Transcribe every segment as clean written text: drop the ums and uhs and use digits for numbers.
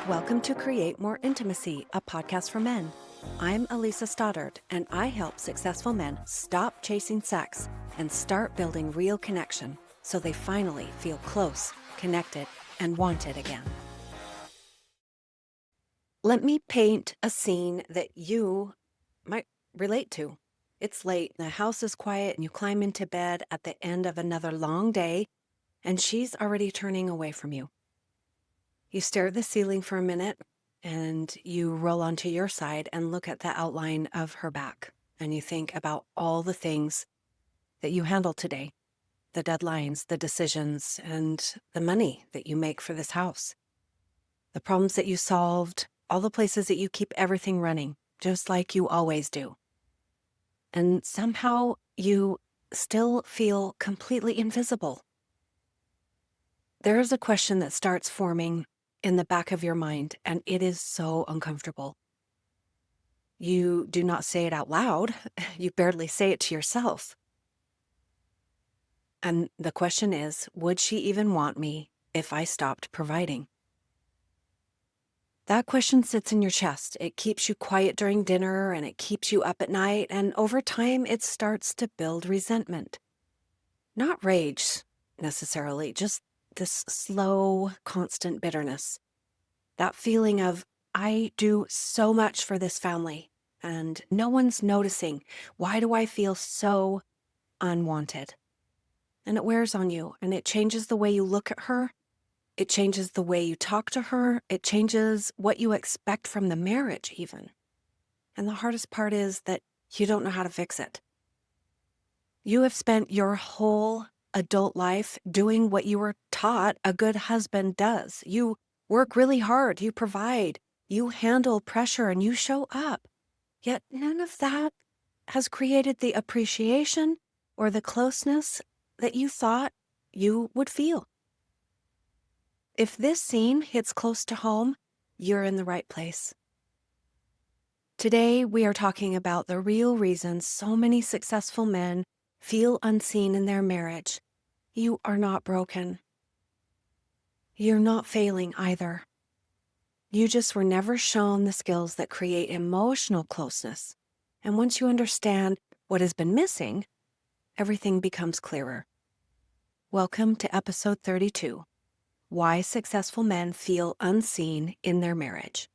Welcome to Create More Intimacy, a podcast for men. I'm Elisa Stoddard, and I help successful men stop chasing sex and start building real connection so they finally feel close, connected, and wanted again. Let me paint a scene that you might relate to. It's late, the house is quiet, and you climb into bed at the end of another long day, and she's already turning away from you. You stare at the ceiling for a minute, and you roll onto your side and look at the outline of her back. And you think about all the things that you handled today, the deadlines, the decisions, and the money that you make for this house, the problems that you solved, all the places that you keep everything running, just like you always do. And somehow you still feel completely invisible. There's a question that starts forming in the back of your mind, and it is so uncomfortable. You do not say it out loud. You barely say it to yourself. And the question is, would she even want me if I stopped providing? That question sits in your chest. It keeps you quiet during dinner, and it keeps you up at night, and over time it starts to build resentment. Not rage, necessarily, just this slow, constant bitterness. That feeling of, I do so much for this family and no one's noticing. Why do I feel so unwanted? And it wears on you, and it changes the way you look at her. It changes the way you talk to her. It changes what you expect from the marriage even. And the hardest part is that you don't know how to fix it. You have spent your whole adult life doing what you were taught a good husband does. You work really hard, you provide, you handle pressure, and you show up. Yet none of that has created the appreciation or the closeness that you thought you would feel. If this scene hits close to home, you're in the right place. Today, we are talking about the real reasons so many successful men feel unseen in their marriage. You are not broken. You're not failing either. You just were never shown the skills that create emotional closeness. And once you understand what has been missing, everything becomes clearer. Welcome to episode 32, Why Successful Men Feel Unseen in Their Marriage.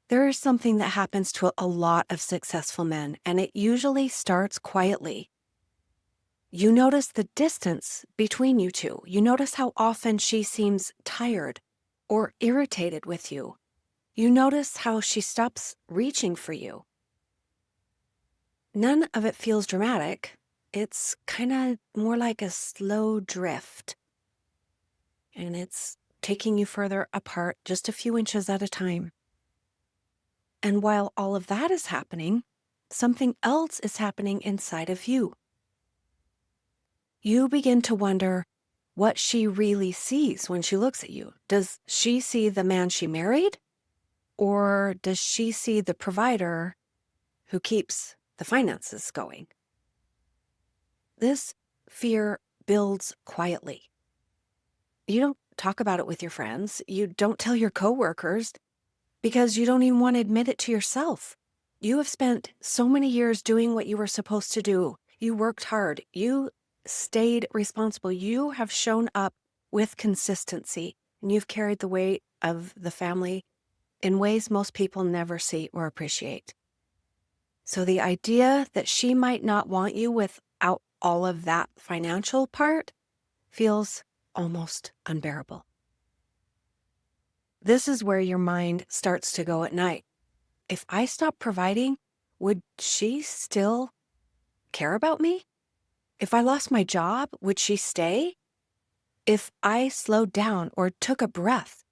There is something that happens to a lot of successful men, and it usually starts quietly. You notice the distance between you two. You notice how often she seems tired or irritated with you. You notice how she stops reaching for you. None of it feels dramatic. It's kind of more like a slow drift. And it's taking you further apart just a few inches at a time. And while all of that is happening, something else is happening inside of you. You begin to wonder what she really sees when she looks at you. Does she see the man she married? Or does she see the provider who keeps the finances going? This fear builds quietly. You don't talk about it with your friends. You don't tell your coworkers because you don't even want to admit it to yourself. You have spent so many years doing what you were supposed to do. You worked hard. You stayed responsible. You have shown up with consistency, and you've carried the weight of the family in ways most people never see or appreciate. So the idea that she might not want you without all of that financial part feels almost unbearable. This is where your mind starts to go at night. If I stop providing, would she still care about me? If I lost my job, would she stay? If I slowed down or took a breath,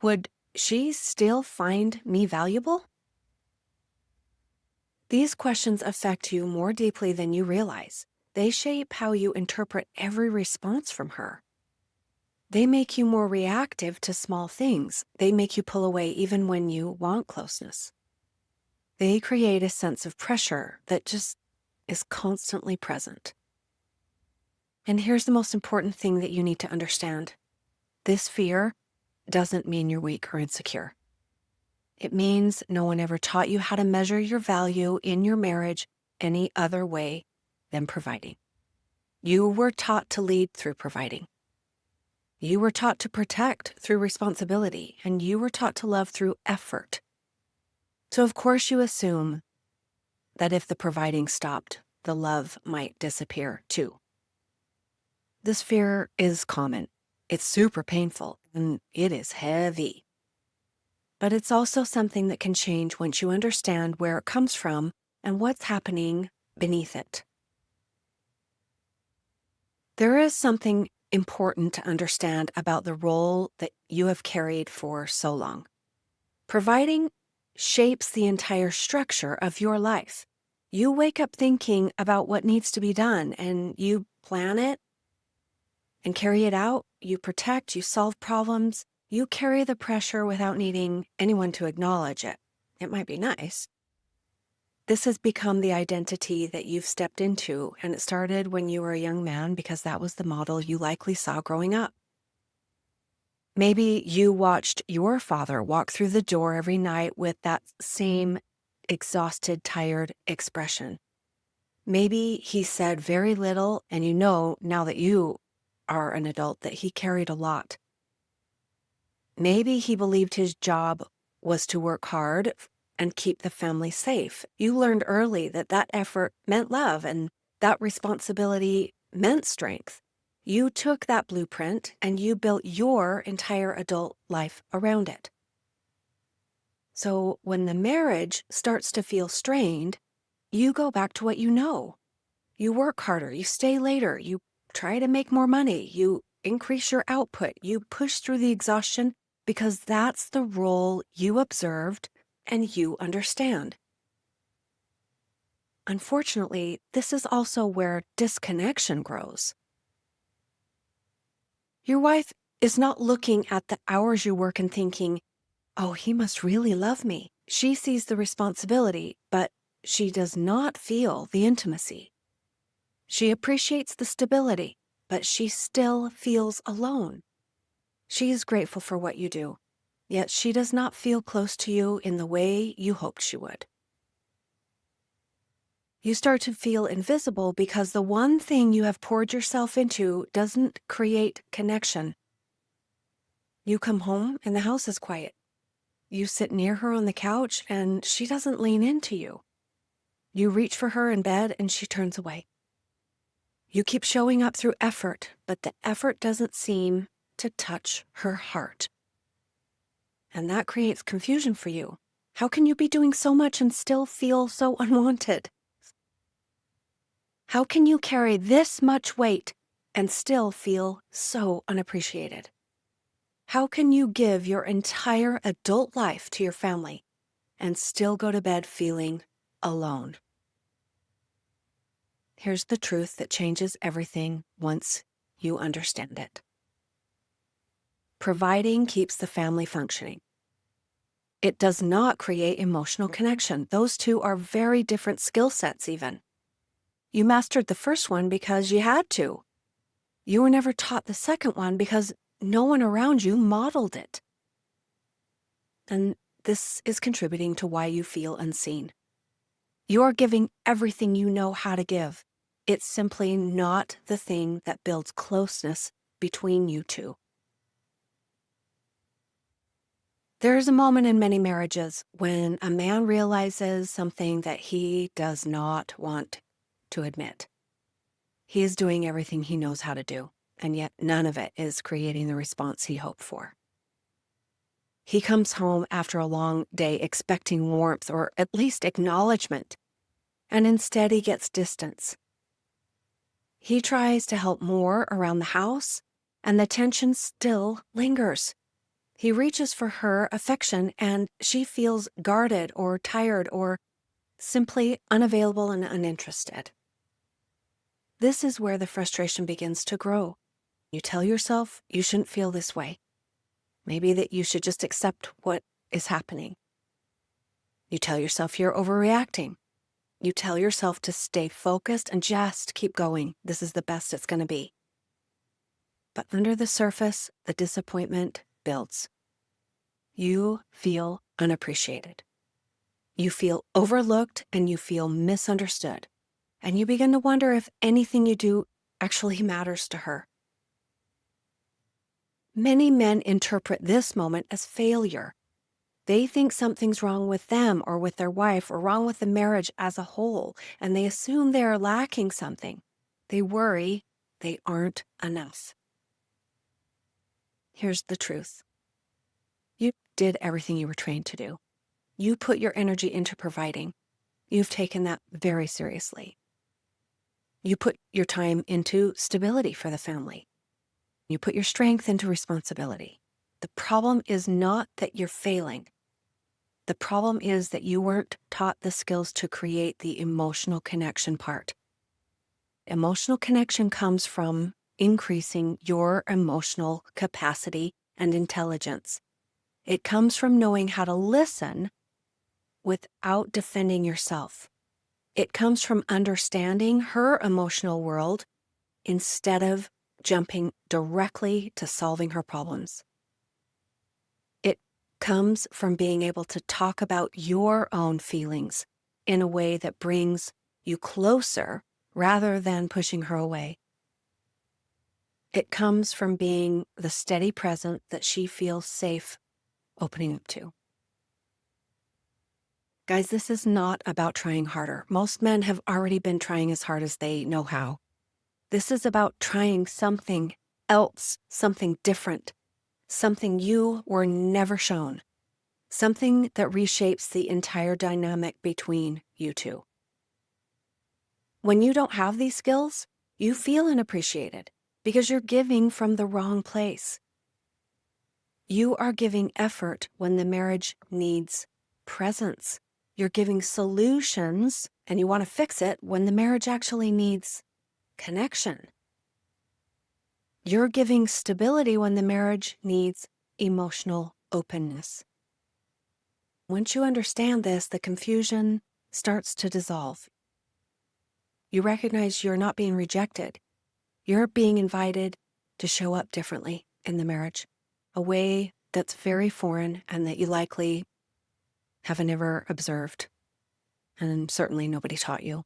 would she still find me valuable? These questions affect you more deeply than you realize. They shape how you interpret every response from her. They make you more reactive to small things. They make you pull away even when you want closeness. They create a sense of pressure that just is constantly present. And here's the most important thing that you need to understand. This fear doesn't mean you're weak or insecure. It means no one ever taught you how to measure your value in your marriage any other way than providing. You were taught to lead through providing. You were taught to protect through responsibility, and you were taught to love through effort. So of course you assume that if the providing stopped, the love might disappear too. This fear is common. It's super painful, and it is heavy. But it's also something that can change once you understand where it comes from and what's happening beneath it. There is something important to understand about the role that you have carried for so long. Providing shapes the entire structure of your life. You wake up thinking about what needs to be done, and you plan it and carry it out. You protect, you solve problems. You carry the pressure without needing anyone to acknowledge it. It might be nice. This has become the identity that you've stepped into, and it started when you were a young man because that was the model you likely saw growing up. Maybe you watched your father walk through the door every night with that same exhausted, tired expression. Maybe he said very little, and you know now that you are an adult that he carried a lot. Maybe he believed his job was to work hard and keep the family safe. You learned early that that effort meant love and that responsibility meant strength. You took that blueprint and you built your entire adult life around it. So when the marriage starts to feel strained, you go back to what you know. You work harder, you stay later, you try to make more money, you increase your output, you push through the exhaustion because that's the role you observed and you understand. Unfortunately, this is also where disconnection grows. Your wife is not looking at the hours you work and thinking, oh, he must really love me. She sees the responsibility, but she does not feel the intimacy. She appreciates the stability, but she still feels alone. She is grateful for what you do, yet she does not feel close to you in the way you hoped she would. You start to feel invisible because the one thing you have poured yourself into doesn't create connection. You come home and the house is quiet. You sit near her on the couch and she doesn't lean into you. You reach for her in bed and she turns away. You keep showing up through effort, but the effort doesn't seem to touch her heart. And that creates confusion for you. How can you be doing so much and still feel so unwanted? How can you carry this much weight and still feel so unappreciated? How can you give your entire adult life to your family and still go to bed feeling alone? Here's the truth that changes everything once you understand it. Providing keeps the family functioning. It does not create emotional connection. Those two are very different skill sets even. You mastered the first one because you had to. You were never taught the second one because no one around you modeled it. And this is contributing to why you feel unseen. You are giving everything you know how to give. It's simply not the thing that builds closeness between you two. There is a moment in many marriages when a man realizes something that he does not want to admit. He is doing everything he knows how to do, and yet none of it is creating the response he hoped for. He comes home after a long day expecting warmth or at least acknowledgement, and instead he gets distance. He tries to help more around the house, and the tension still lingers. He reaches for her affection, and she feels guarded or tired or simply unavailable and uninterested. This is where the frustration begins to grow. You tell yourself you shouldn't feel this way. Maybe that you should just accept what is happening. You tell yourself you're overreacting. You tell yourself to stay focused and just keep going. This is the best it's going to be. But under the surface, the disappointment builds. You feel unappreciated. You feel overlooked and you feel misunderstood. And you begin to wonder if anything you do actually matters to her. Many men interpret this moment as failure. They think something's wrong with them or with their wife or wrong with the marriage as a whole, and they assume they are lacking something. They worry they aren't enough. Here's the truth. You did everything you were trained to do. You put your energy into providing. You've taken that very seriously. You put your time into stability for the family. You put your strength into responsibility. The problem is not that you're failing. The problem is that you weren't taught the skills to create the emotional connection part. Emotional connection comes from increasing your emotional capacity and intelligence. It comes from knowing how to listen without defending yourself. It comes from understanding her emotional world instead of jumping directly to solving her problems. It comes from being able to talk about your own feelings in a way that brings you closer rather than pushing her away. It comes from being the steady presence that she feels safe opening up to. Guys, this is not about trying harder. Most men have already been trying as hard as they know how. This is about trying something else, something different, something you were never shown, something that reshapes the entire dynamic between you two. When you don't have these skills, you feel unappreciated because you're giving from the wrong place. You are giving effort when the marriage needs presence. You're giving solutions and you want to fix it when the marriage actually needs connection. You're giving stability when the marriage needs emotional openness. Once you understand this, the confusion starts to dissolve. You recognize you're not being rejected. You're being invited to show up differently in the marriage, a way that's very foreign and that you likely haven't ever observed, and certainly nobody taught you.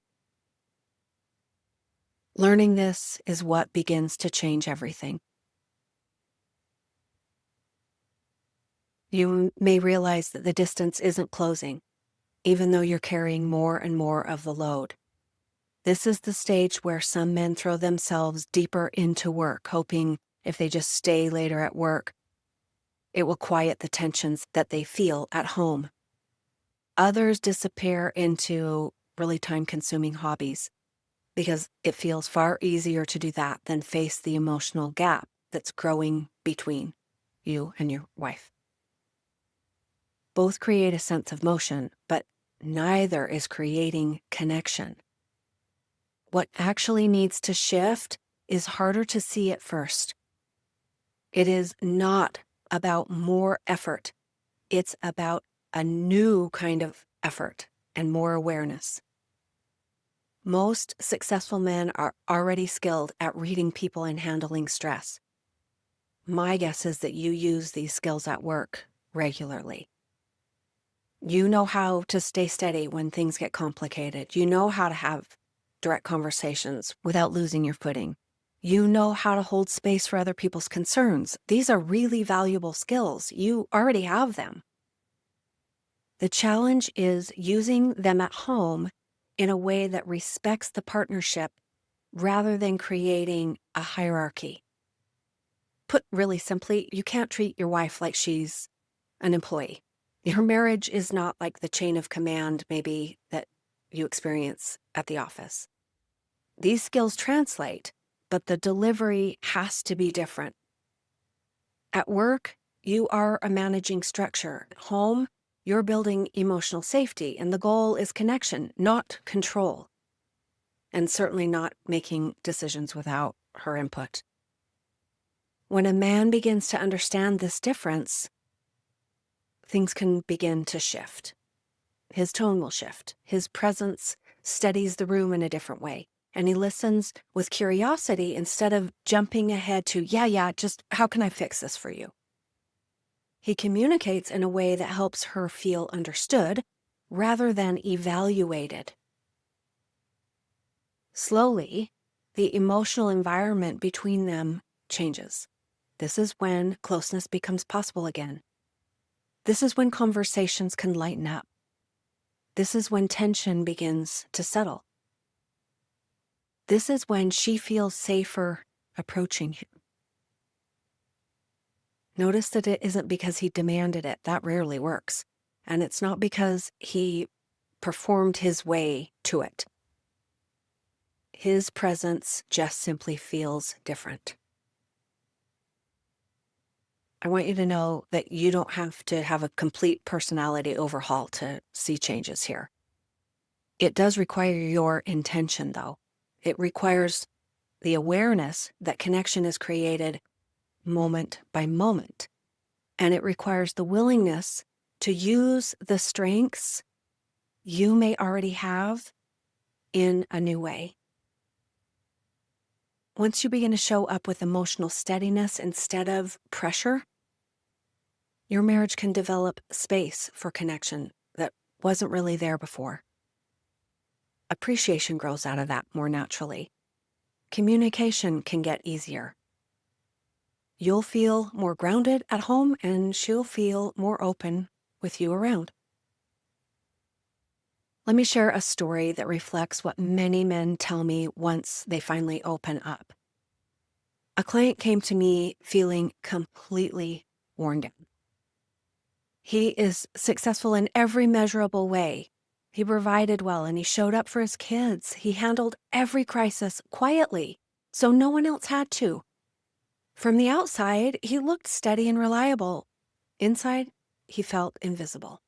Learning this is what begins to change everything. You may realize that the distance isn't closing, even though you're carrying more and more of the load. This is the stage where some men throw themselves deeper into work, hoping if they just stay later at work, it will quiet the tensions that they feel at home. Others disappear into really time-consuming hobbies because it feels far easier to do that than face the emotional gap that's growing between you and your wife. Both create a sense of motion, but neither is creating connection. What actually needs to shift is harder to see at first. It is not about more effort. It's about a new kind of effort and more awareness. Most successful men are already skilled at reading people and handling stress. My guess is that you use these skills at work regularly. You know how to stay steady when things get complicated. You know how to have direct conversations without losing your footing. You know how to hold space for other people's concerns. These are really valuable skills. You already have them. The challenge is using them at home in a way that respects the partnership rather than creating a hierarchy. Put really simply, you can't treat your wife like she's an employee. Your marriage is not like the chain of command maybe that you experience at the office. These skills translate, but the delivery has to be different. At work, you are a managing structure. At home, you're building emotional safety, and the goal is connection, not control, and certainly not making decisions without her input. When a man begins to understand this difference, things can begin to shift. His tone will shift. His presence steadies the room in a different way. And he listens with curiosity instead of jumping ahead to, just how can I fix this for you? He communicates in a way that helps her feel understood rather than evaluated. Slowly, the emotional environment between them changes. This is when closeness becomes possible again. This is when conversations can lighten up. This is when tension begins to settle. This is when she feels safer approaching him. Notice that it isn't because he demanded it. That rarely works. And it's not because he performed his way to it. His presence just simply feels different. I want you to know that you don't have to have a complete personality overhaul to see changes here. It does require your intention, though. It requires the awareness that connection is created moment by moment. And it requires the willingness to use the strengths you may already have in a new way. Once you begin to show up with emotional steadiness instead of pressure, your marriage can develop space for connection that wasn't really there before. Appreciation grows out of that more naturally. Communication can get easier. You'll feel more grounded at home, and she'll feel more open with you around. Let me share a story that reflects what many men tell me once they finally open up. A client came to me feeling completely worn down. He is successful in every measurable way. He provided well and he showed up for his kids. He handled every crisis quietly, so no one else had to. From the outside, he looked steady and reliable. Inside, he felt invisible.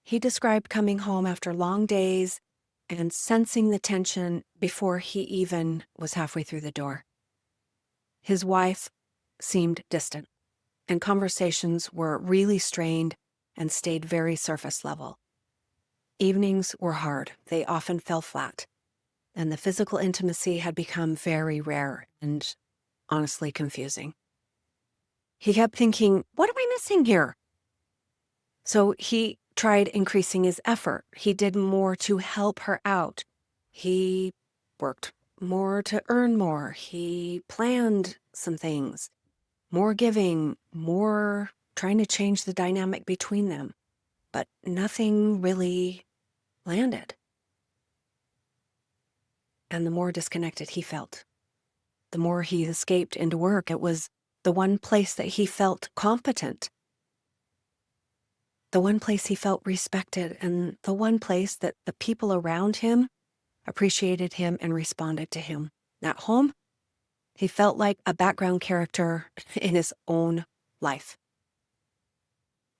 He described coming home after long days and sensing the tension before he even was halfway through the door. His wife seemed distant, and conversations were really strained and stayed very surface level. Evenings were hard. They often fell flat, and the physical intimacy had become very rare and honestly confusing. He kept thinking, what am I missing here? So he tried increasing his effort. He did more to help her out. He worked more to earn more. He planned some things, more giving, more trying to change the dynamic between them. But nothing really landed. And the more disconnected he felt, the more he escaped into work. It was the one place that he felt competent, the one place he felt respected, and the one place that the people around him appreciated him and responded to him. At home, he felt like a background character in his own life.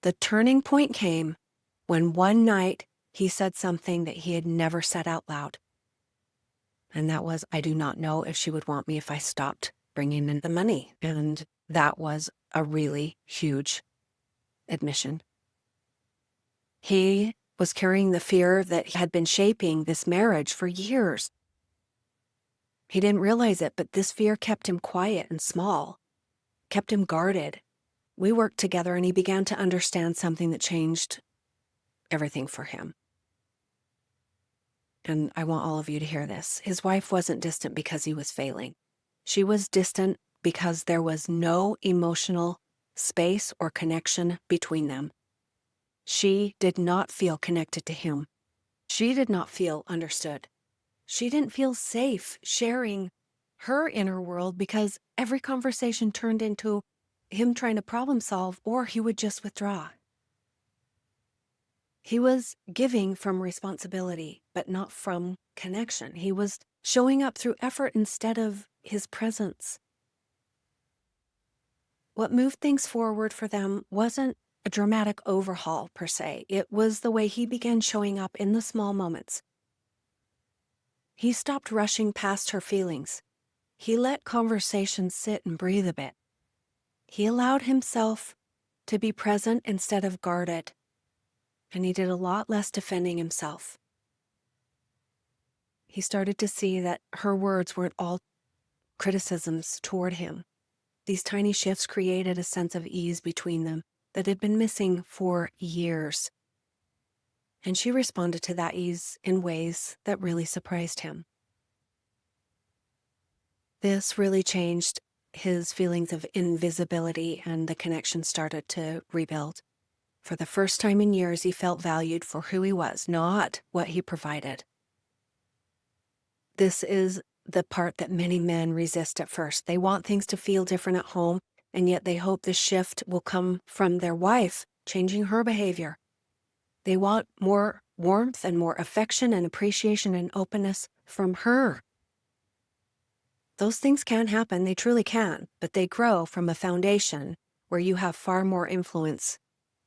The turning point came when one night he said something that he had never said out loud. And that was, I do not know if she would want me if I stopped bringing in the money. And that was a really huge admission. He was carrying the fear that had been shaping this marriage for years. He didn't realize it, but this fear kept him quiet and small, kept him guarded. We worked together and he began to understand something that changed everything for him. And I want all of you to hear this. His wife wasn't distant because he was failing. She was distant because there was no emotional space or connection between them. She did not feel connected to him. She did not feel understood. She didn't feel safe sharing her inner world because every conversation turned into him trying to problem solve, or he would just withdraw. He was giving from responsibility, but not from connection. He was showing up through effort instead of his presence. What moved things forward for them wasn't a dramatic overhaul per se. It was the way he began showing up in the small moments. He stopped rushing past her feelings. He let conversations sit and breathe a bit. He allowed himself to be present instead of guarded. And he did a lot less defending himself. He started to see that her words weren't all criticisms toward him. These tiny shifts created a sense of ease between them that had been missing for years. And she responded to that ease in ways that really surprised him. This really changed his feelings of invisibility, and the connection started to rebuild. For the first time in years, he felt valued for who he was, not what he provided. This is the part that many men resist at first. They want things to feel different at home, and yet they hope the shift will come from their wife changing her behavior. They want more warmth and more affection and appreciation and openness from her. Those things can happen, they truly can, but they grow from a foundation where you have far more influence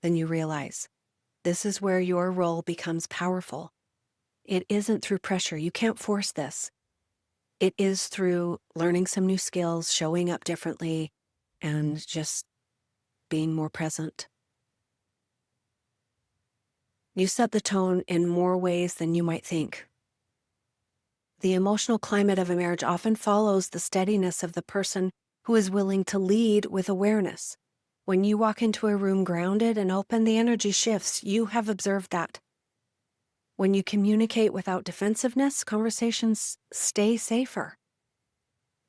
than you realize. This is where your role becomes powerful. It isn't through pressure. You can't force this. It is through learning some new skills, showing up differently, and just being more present. You set the tone in more ways than you might think. The emotional climate of a marriage often follows the steadiness of the person who is willing to lead with awareness. When you walk into a room grounded and open, the energy shifts. You have observed that. When you communicate without defensiveness, conversations stay safer.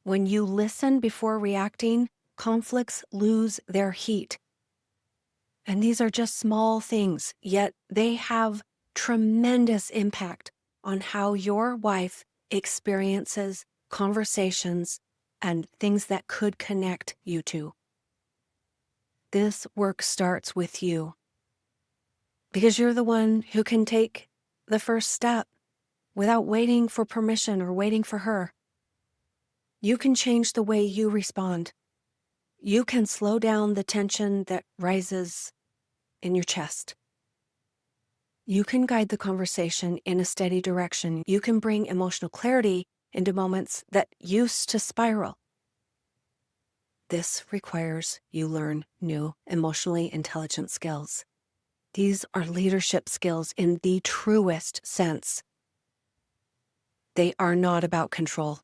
When you listen before reacting, conflicts lose their heat. And these are just small things, yet they have tremendous impact on how your wife experiences conversations and things that could connect you two. This work starts with you, because you're the one who can take the first step without waiting for permission or waiting for her. You can change the way you respond. You can slow down the tension that rises in your chest. You can guide the conversation in a steady direction. You can bring emotional clarity into moments that used to spiral. This requires you learn new emotionally intelligent skills. These are leadership skills in the truest sense. They are not about control.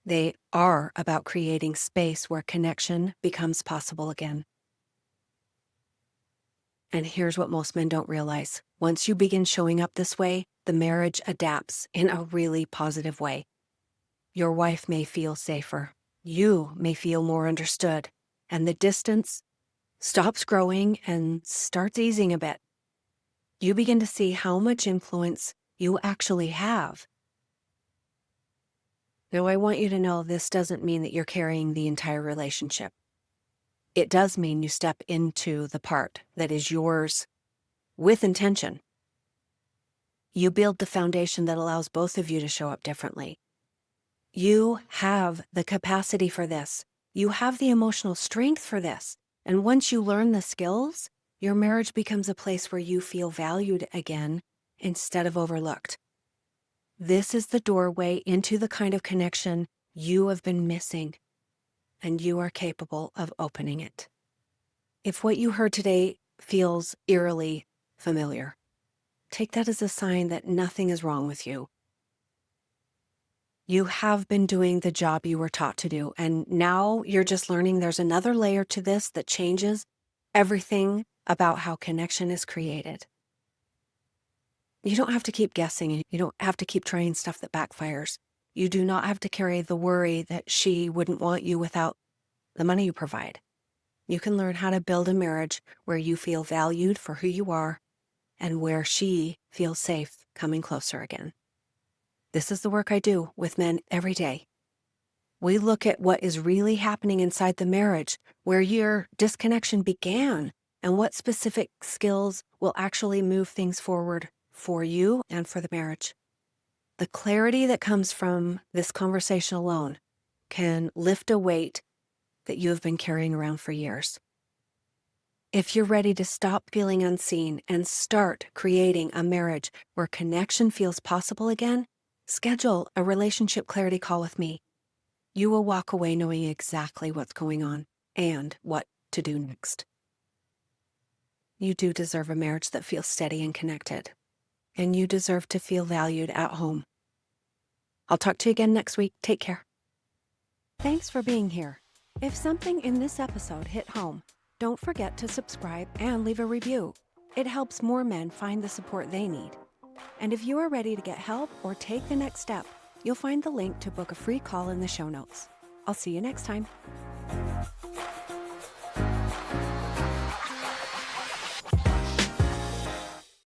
They are about creating space where connection becomes possible again. And here's what most men don't realize. Once you begin showing up this way, the marriage adapts in a really positive way. Your wife may feel safer. You may feel more understood. And the distance stops growing and starts easing a bit. You begin to see how much influence you actually have. Now, I want you to know this doesn't mean that you're carrying the entire relationship. It does mean you step into the part that is yours with intention. You build the foundation that allows both of you to show up differently. You have the capacity for this. You have the emotional strength for this. And once you learn the skills, your marriage becomes a place where you feel valued again instead of overlooked. This is the doorway into the kind of connection you have been missing, and you are capable of opening it. If what you heard today feels eerily familiar, take that as a sign that nothing is wrong with you. You have been doing the job you were taught to do, and now you're just learning there's another layer to this that changes everything about how connection is created. You don't have to keep guessing. You don't have to keep trying stuff that backfires. You do not have to carry the worry that she wouldn't want you without the money you provide. You can learn how to build a marriage where you feel valued for who you are and where she feels safe coming closer again. This is the work I do with men every day. We look at what is really happening inside the marriage, where your disconnection began, and what specific skills will actually move things forward for you and for the marriage. The clarity that comes from this conversation alone can lift a weight that you have been carrying around for years. If you're ready to stop feeling unseen and start creating a marriage where connection feels possible again, schedule a relationship clarity call with me. You will walk away knowing exactly what's going on and what to do next. You do deserve a marriage that feels steady and connected, and you deserve to feel valued at home. I'll talk to you again next week. Take care. Thanks for being here. If something in this episode hit home, don't forget to subscribe and leave a review. It helps more men find the support they need. And if you are ready to get help or take the next step, you'll find the link to book a free call in the show notes. I'll see you next time.